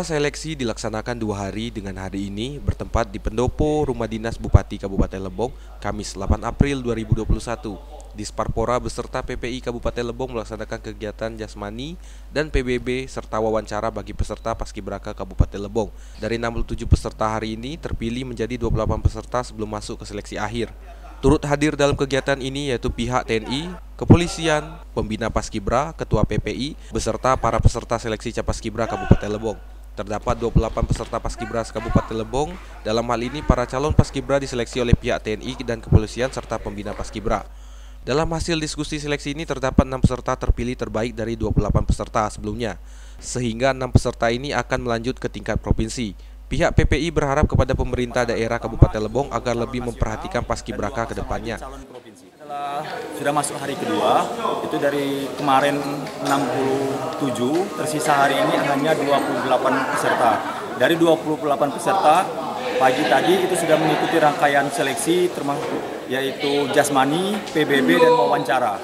Mula seleksi dilaksanakan 2 hari dengan hari ini bertempat di pendopo Rumah Dinas Bupati Kabupaten Lebong, Kamis 8 April 2021. Disparpora beserta PPI Kabupaten Lebong melaksanakan kegiatan jasmani dan PBB serta wawancara bagi peserta Paskibraka Kabupaten Lebong. Dari 67 peserta hari ini terpilih menjadi 28 peserta sebelum masuk ke seleksi akhir. Turut hadir dalam kegiatan ini yaitu pihak TNI, kepolisian, pembina Paskibra, ketua PPI, beserta para peserta seleksi Capaskibra Kabupaten Lebong. Terdapat 28 peserta Paskibra Kabupaten Lebong. Dalam hal ini para calon Paskibra diseleksi oleh pihak TNI dan kepolisian serta pembina Paskibra. Dalam hasil diskusi seleksi ini terdapat 6 peserta terpilih terbaik dari 28 peserta sebelumnya, sehingga 6 peserta ini akan melanjut ke tingkat provinsi. Pihak PPI berharap kepada pemerintah daerah Kabupaten Lebong agar lebih memperhatikan Paskibraka ke depannya. Setelah sudah masuk hari kedua, itu dari kemarin 67, tersisa hari ini hanya 28 peserta. Dari 28 peserta, pagi tadi itu sudah mengikuti rangkaian seleksi termasuk yaitu jasmani, PBB dan wawancara.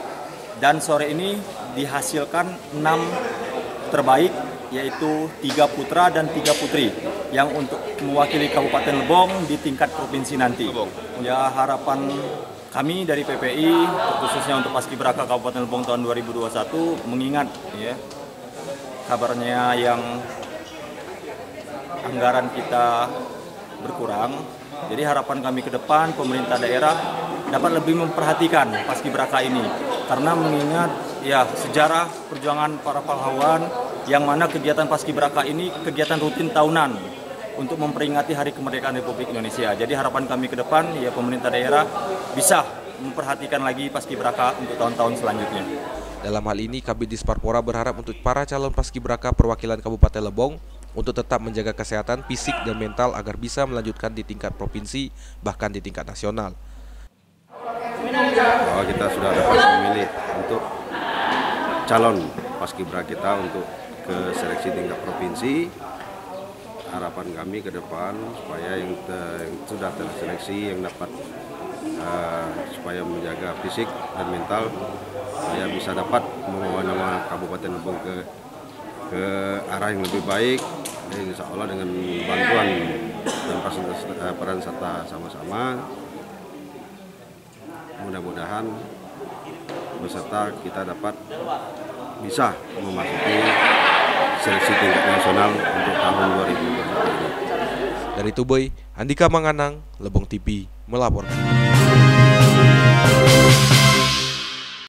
Dan sore ini dihasilkan 6 terbaik yaitu 3 putra dan 3 putri yang untuk mewakili Kabupaten Lebong di tingkat provinsi nanti. Ya, harapan kami dari PPI khususnya untuk Paskibraka Kabupaten Lebong tahun 2021 mengingat ya kabarnya yang anggaran kita berkurang. Jadi harapan kami ke depan pemerintah daerah dapat lebih memperhatikan Paskibraka ini karena mengingat ya sejarah perjuangan para pahlawan yang mana kegiatan Paskibraka ini kegiatan rutin tahunan untuk memperingati Hari Kemerdekaan Republik Indonesia. Jadi harapan kami ke depan ya pemerintah daerah bisa memperhatikan lagi Paskibraka untuk tahun-tahun selanjutnya. Dalam hal ini Kabid Disparpora berharap untuk para calon Paskibraka perwakilan Kabupaten Lebong untuk tetap menjaga kesehatan fisik dan mental agar bisa melanjutkan di tingkat provinsi bahkan di tingkat nasional. Bahwa kita sudah dapat memilih untuk calon Paskibra kita untuk ke seleksi tingkat provinsi. Harapan kami ke depan supaya yang sudah terseleksi yang dapat supaya menjaga fisik dan mental supaya bisa dapat membawa nama Kabupaten Lebong ke arah yang lebih baik. Dan insya Allah dengan bantuan dan peran serta sama-sama mudah-mudahan beserta kita dapat bisa memasuki seleksi tingkat nasional untuk tahun 2021 ini. Dari Tuboy, Andika Manganang, Lebong TV melaporkan.